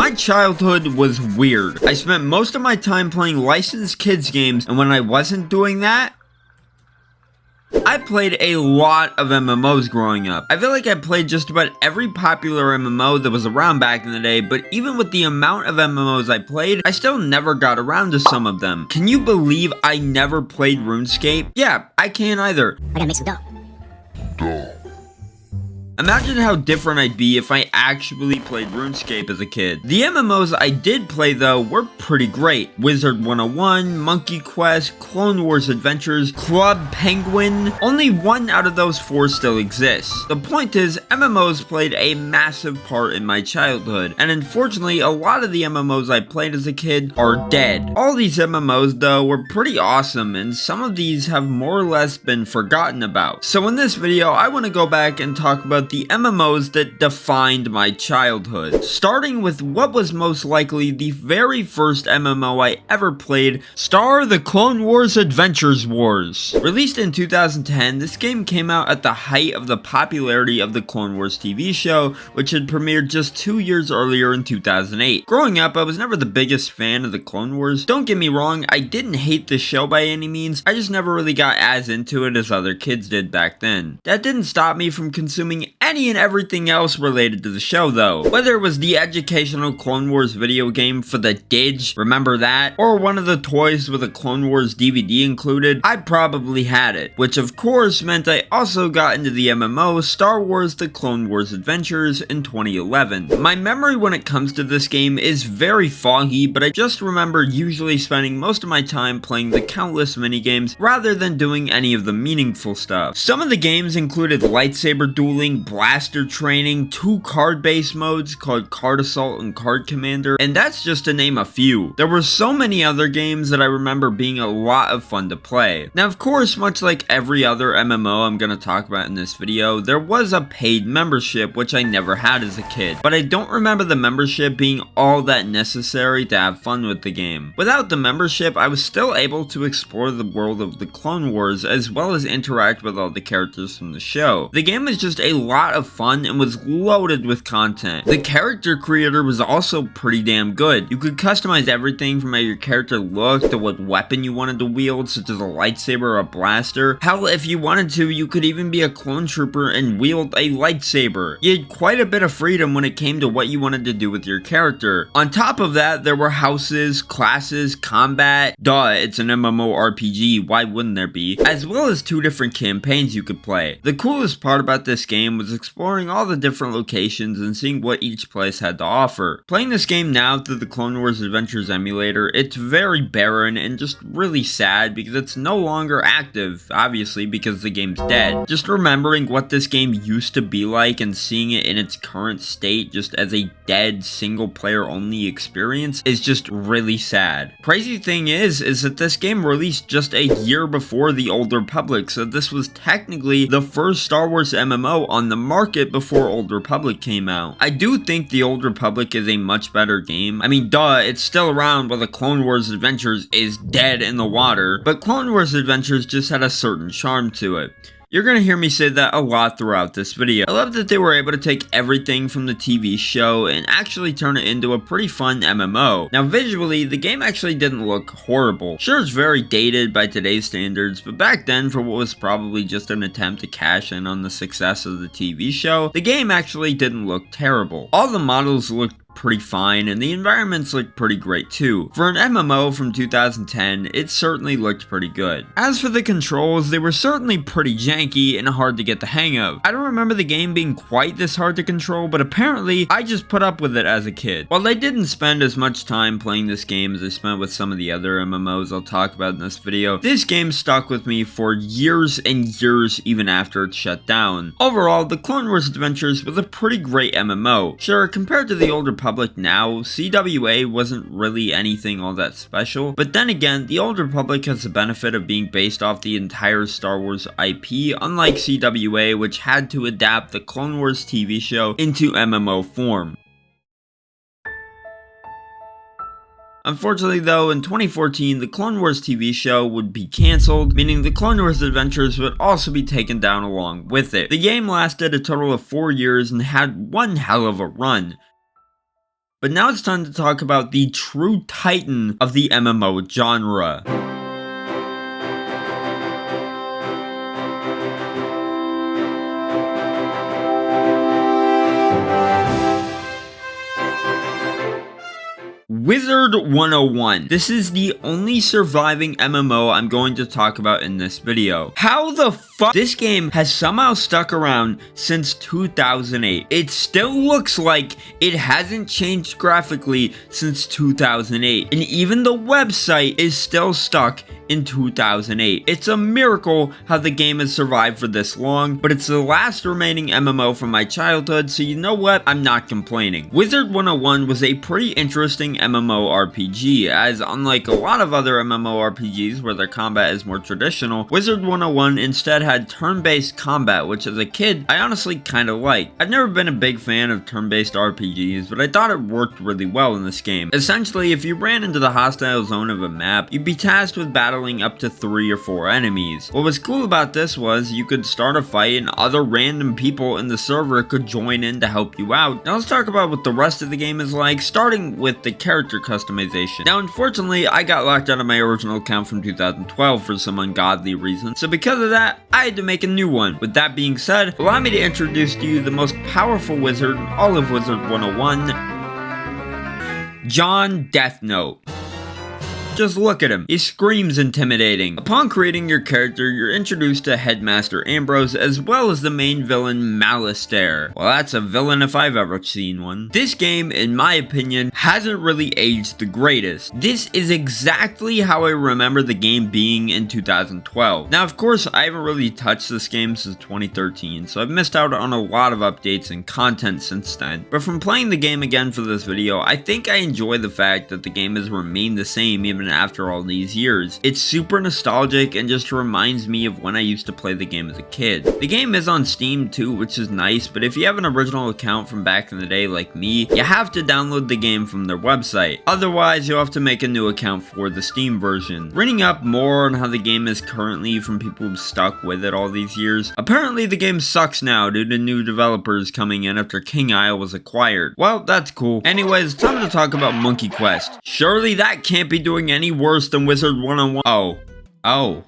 My childhood was weird. I spent most of my time playing licensed kids games, and when I wasn't doing that, I played a lot of MMOs growing up. I feel like I played just about every popular MMO that was around back in the day, but even with the amount of MMOs I played, I still never got around to some of them. Can you believe I never played RuneScape? Yeah, I can't either. I gotta make some dough. Imagine how different I'd be if I actually played RuneScape as a kid. The MMOs I did play though were pretty great. Wizard101, Monkey Quest, Clone Wars Adventures, Club Penguin. Only one out of those four still exists. The point is, MMOs played a massive part in my childhood, and unfortunately a lot of the MMOs I played as a kid are dead. All these MMOs though were pretty awesome, and some of these have more or less been forgotten about. So in this video I want to go back and talk about the MMOs that defined my childhood. Starting with what was most likely the very first MMO I ever played, Star the Clone Wars Adventures Wars. Released in 2010, this game came out at the height of the popularity of the Clone Wars TV show, which had premiered just 2 years earlier in 2008. Growing up, I was never the biggest fan of the Clone Wars. Don't get me wrong, I didn't hate the show by any means, I just never really got as into it as other kids did back then. That didn't stop me from consuming any and everything else related to the show though. Whether it was the educational Clone Wars video game for the Didge, remember that? Or one of the toys with a Clone Wars DVD included, I probably had it. Which of course meant I also got into the MMO Star Wars The Clone Wars Adventures in 2011. My memory when it comes to this game is very foggy, but I just remember usually spending most of my time playing the countless minigames rather than doing any of the meaningful stuff. Some of the games included lightsaber dueling, blaster training, 2 card-based modes called Card Assault and Card Commander, and that's just to name a few. There were so many other games that I remember being a lot of fun to play. Now of course, much like every other MMO I'm gonna talk about in this video, there was a paid membership which I never had as a kid, but I don't remember the membership being all that necessary to have fun with the game. Without the membership, I was still able to explore the world of the Clone Wars as well as interact with all the characters from the show. The game was just a lot of fun and was loaded with content. The character creator was also pretty damn good. You could customize everything from how your character looked to what weapon you wanted to wield, such as a lightsaber or a blaster. Hell, if you wanted to, you could even be a clone trooper and wield a lightsaber. You had quite a bit of freedom when it came to what you wanted to do with your character. On top of that, there were houses, classes, combat. Duh, it's an MMORPG, why wouldn't there be? As well as 2 different campaigns you could play. The coolest part about this game was exploring all the different locations and seeing what each place had to offer. Playing this game now through the Clone Wars Adventures emulator, it's very barren and just really sad because it's no longer active, obviously because the game's dead. Just remembering what this game used to be like and seeing it in its current state just as a dead single player only experience is just really sad. Crazy thing is that this game released just a year before the Old Republic, so this was technically the first Star Wars MMO on the market before Old Republic came out. I do think the Old Republic is a much better game. I mean, duh, it's still around while the Clone Wars Adventures is dead in the water, but Clone Wars Adventures just had a certain charm to it. You're gonna hear me say that a lot throughout this video. I love that they were able to take everything from the TV show and actually turn it into a pretty fun MMO. Now visually, the game actually didn't look horrible. Sure, it's very dated by today's standards, but back then, for what was probably just an attempt to cash in on the success of the TV show, the game actually didn't look terrible. All the models looked pretty fine, and the environments looked pretty great too. For an MMO from 2010, it certainly looked pretty good. As for the controls, they were certainly pretty janky and hard to get the hang of. I don't remember the game being quite this hard to control, but apparently I just put up with it as a kid. While I didn't spend as much time playing this game as I spent with some of the other MMOs I'll talk about in this video, this game stuck with me for years and years even after it shut down. Overall, the Clone Wars Adventures was a pretty great MMO. Sure, compared to the Old Republic now, CWA wasn't really anything all that special, but then again, the Old Republic has the benefit of being based off the entire Star Wars IP, unlike CWA, which had to adapt the Clone Wars TV show into MMO form. Unfortunately though, in 2014, the Clone Wars TV show would be cancelled, meaning the Clone Wars Adventures would also be taken down along with it. The game lasted a total of 4 years and had one hell of a run. But now it's time to talk about the true titan of the MMO genre. Wizard101. This is the only surviving MMO I'm going to talk about in this video. How the fuck this game has somehow stuck around since 2008. It still looks like it hasn't changed graphically since 2008. And even the website is still stuck in 2008. It's a miracle how the game has survived for this long, but it's the last remaining MMO from my childhood, so you know what? I'm not complaining. Wizard101 was a pretty interesting MMORPG, as unlike a lot of other MMORPGs where their combat is more traditional, Wizard101 instead had turn-based combat, which as a kid, I honestly kinda liked. I've never been a big fan of turn-based RPGs, but I thought it worked really well in this game. Essentially, if you ran into the hostile zone of a map, you'd be tasked with battling up to 3 or 4 enemies. What was cool about this was you could start a fight and other random people in the server could join in to help you out. Now let's talk about what the rest of the game is like, starting with the character customization. Now unfortunately, I got locked out of my original account from 2012 for some ungodly reason, so because of that, I had to make a new one. With that being said, allow me to introduce to you the most powerful wizard in all of Wizard101, John Death Note. Just look at him. He screams intimidating. Upon creating your character, you're introduced to Headmaster Ambrose as well as the main villain Malistaire. Well, that's a villain if I've ever seen one. This game, in my opinion, hasn't really aged the greatest. This is exactly how I remember the game being in 2012. Now, of course, I haven't really touched this game since 2013, so I've missed out on a lot of updates and content since then. But from playing the game again for this video, I think I enjoy the fact that the game has remained the same even after all these years. It's super nostalgic and just reminds me of when I used to play the game as a kid. The game is on Steam too, which is nice, but if you have an original account from back in the day like me, you have to download the game from their website. Otherwise, you'll have to make a new account for the Steam version. Reading up more on how the game is currently from people who've stuck with it all these years, apparently the game sucks now due to new developers coming in after King Isle was acquired. Well, that's cool. Anyways, it's time to talk about Monkey Quest. Surely that can't be doing any worse than Wizard101. Oh.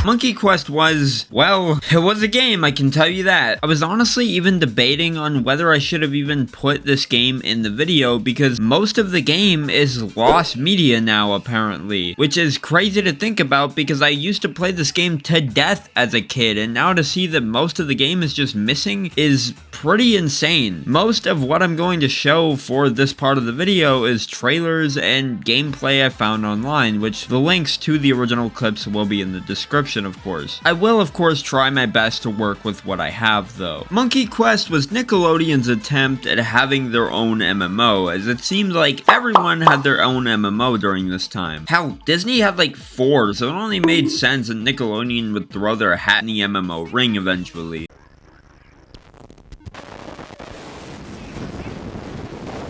Monkey Quest was, well, it was a game, I can tell you that. I was honestly even debating on whether I should have even put this game in the video because most of the game is lost media now, apparently. Which is crazy to think about because I used to play this game to death as a kid, and now to see that most of the game is just missing is pretty insane. Most of what I'm going to show for this part of the video is trailers and gameplay I found online, which the links to the original clips will be in the description, of course. I will, of course, try my best to work with what I have, though. Monkey Quest was Nickelodeon's attempt at having their own MMO, as it seemed like everyone had their own MMO during this time. Hell, Disney had like 4, so it only made sense that Nickelodeon would throw their hat in the MMO ring eventually.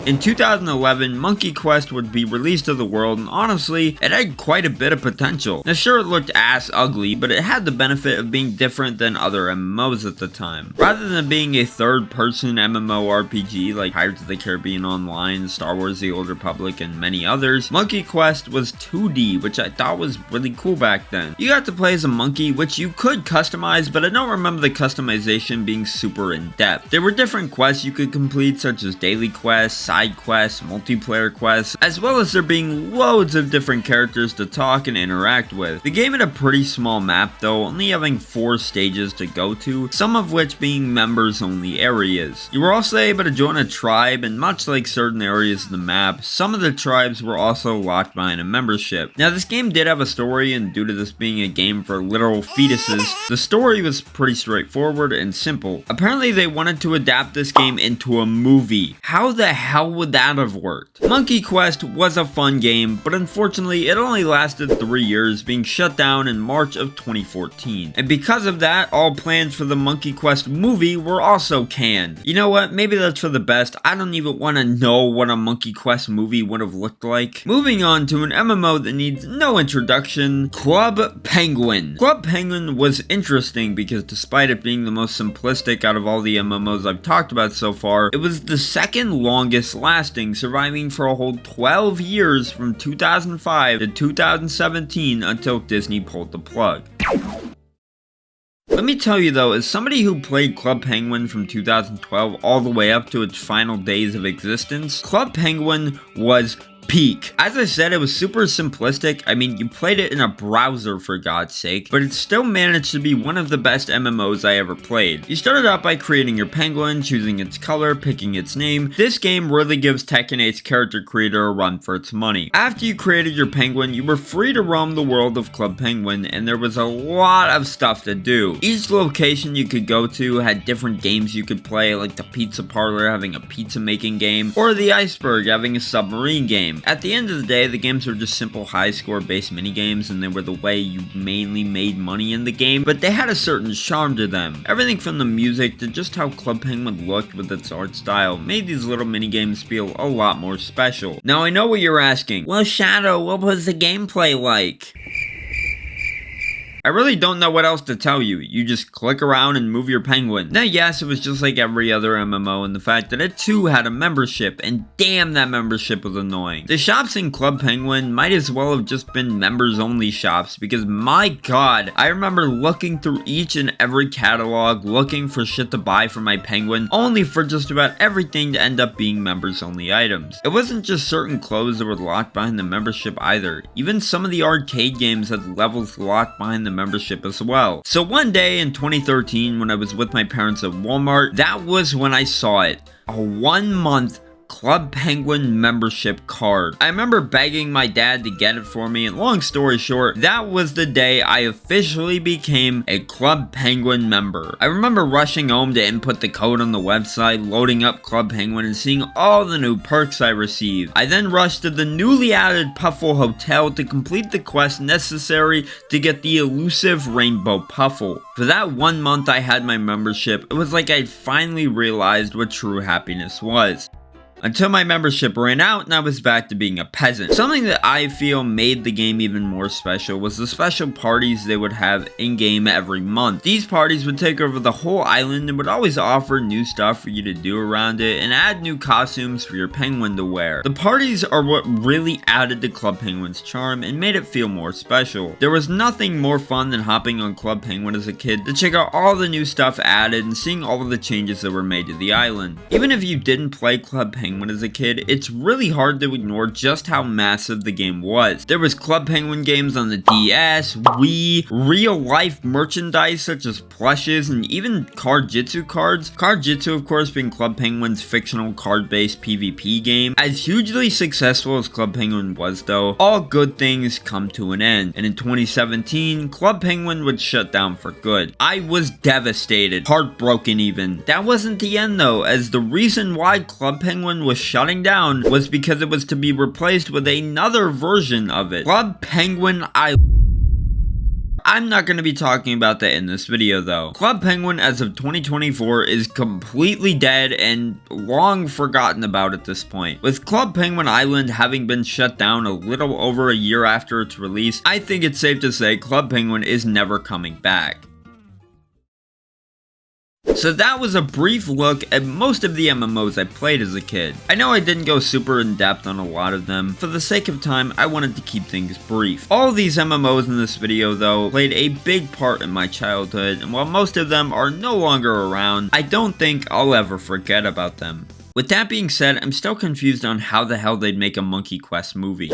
In 2011, Monkey Quest would be released to the world, and honestly, it had quite a bit of potential. Now sure, it looked ass ugly, but it had the benefit of being different than other MMOs at the time. Rather than being a third-person MMORPG like Pirates of the Caribbean Online, Star Wars The Old Republic, and many others, Monkey Quest was 2D, which I thought was really cool back then. You got to play as a monkey, which you could customize, but I don't remember the customization being super in-depth. There were different quests you could complete, such as daily quests, side quests, multiplayer quests, as well as there being loads of different characters to talk and interact with. The game had a pretty small map though, only having 4 stages to go to, some of which being members only areas. You were also able to join a tribe, and much like certain areas of the map, some of the tribes were also locked behind a membership. Now this game did have a story, and due to this being a game for literal fetuses, the story was pretty straightforward and simple. Apparently they wanted to adapt this game into a movie. How the hell how would that have worked? Monkey Quest was a fun game, but unfortunately it only lasted 3 years, being shut down in March of 2014. And because of that, all plans for the Monkey Quest movie were also canned. You know what, maybe that's for the best. I don't even want to know what a Monkey Quest movie would have looked like. Moving on to an MMO that needs no introduction, Club Penguin. Club Penguin was interesting because despite it being the most simplistic out of all the MMOs I've talked about so far, it was the second longest lasting, surviving for a whole 12 years from 2005 to 2017 until Disney pulled the plug. Let me tell you though, as somebody who played Club Penguin from 2012 all the way up to its final days of existence, Club Penguin was peak. As I said, it was super simplistic. I mean, you played it in a browser for God's sake, but it still managed to be one of the best MMOs I ever played. You started out by creating your penguin, choosing its color, picking its name. This game really gives Tekken 8's character creator a run for its money. After you created your penguin, you were free to roam the world of Club Penguin, and there was a lot of stuff to do. Each location you could go to had different games you could play, like the pizza parlor having a pizza making game, or the iceberg having a submarine game. At the end of the day, the games were just simple high score based minigames, and they were the way you mainly made money in the game, but they had a certain charm to them. Everything from the music to just how Club Penguin looked with its art style made these little minigames feel a lot more special. Now I know what you're asking. Well, Shadow, what was the gameplay like? I really don't know what else to tell you. You just click around and move your penguin. Now yes, it was just like every other MMO in the fact that it too had a membership, and damn that membership was annoying. The shops in Club Penguin might as well have just been members only shops, because my god, I remember looking through each and every catalog looking for shit to buy for my penguin, only for just about everything to end up being members only items. It wasn't just certain clothes that were locked behind the membership either. Even some of the arcade games had levels locked behind the membership as well. So one day in 2013 when I was with my parents at Walmart, that was when I saw it. A 1-month Club Penguin membership card. I remember begging my dad to get it for me, and long story short, that was the day I officially became a Club Penguin member. I remember rushing home to input the code on the website, loading up Club Penguin, and seeing all the new perks I received. I then rushed to the newly added Puffle Hotel to complete the quest necessary to get the elusive Rainbow Puffle. For that 1 month I had my membership, it was like I'd finally realized what true happiness was. Until my membership ran out and I was back to being a peasant. Something that I feel made the game even more special was the special parties they would have in-game every month. These parties would take over the whole island and would always offer new stuff for you to do around it and add new costumes for your penguin to wear. The parties are what really added to Club Penguin's charm and made it feel more special. There was nothing more fun than hopping on Club Penguin as a kid to check out all the new stuff added and seeing all of the changes that were made to the island. Even if you didn't play Club Penguin as a kid, it's really hard to ignore just how massive the game was. There was Club Penguin games on the DS, Wii, real-life merchandise such as plushes, and even Card-Jitsu cards. Card-Jitsu, of course, being Club Penguin's fictional card-based PvP game. As hugely successful as Club Penguin was though, all good things come to an end, and in 2017, Club Penguin would shut down for good. I was devastated, heartbroken even. That wasn't the end though, as the reason why Club Penguin was shutting down was because it was to be replaced with another version of it. Club Penguin I'm not going to be talking about that in this video though. Club Penguin as of 2024 is completely dead and long forgotten about at this point. With Club Penguin Island having been shut down a little over a year after its release, I think it's safe to say Club Penguin is never coming back. So that was a brief look at most of the MMOs I played as a kid. I know I didn't go super in depth on a lot of them. For the sake of time, I wanted to keep things brief. All of these MMOs in this video though played a big part in my childhood, and while most of them are no longer around, I don't think I'll ever forget about them. With that being said, I'm still confused on how the hell they'd make a Monkey Quest movie.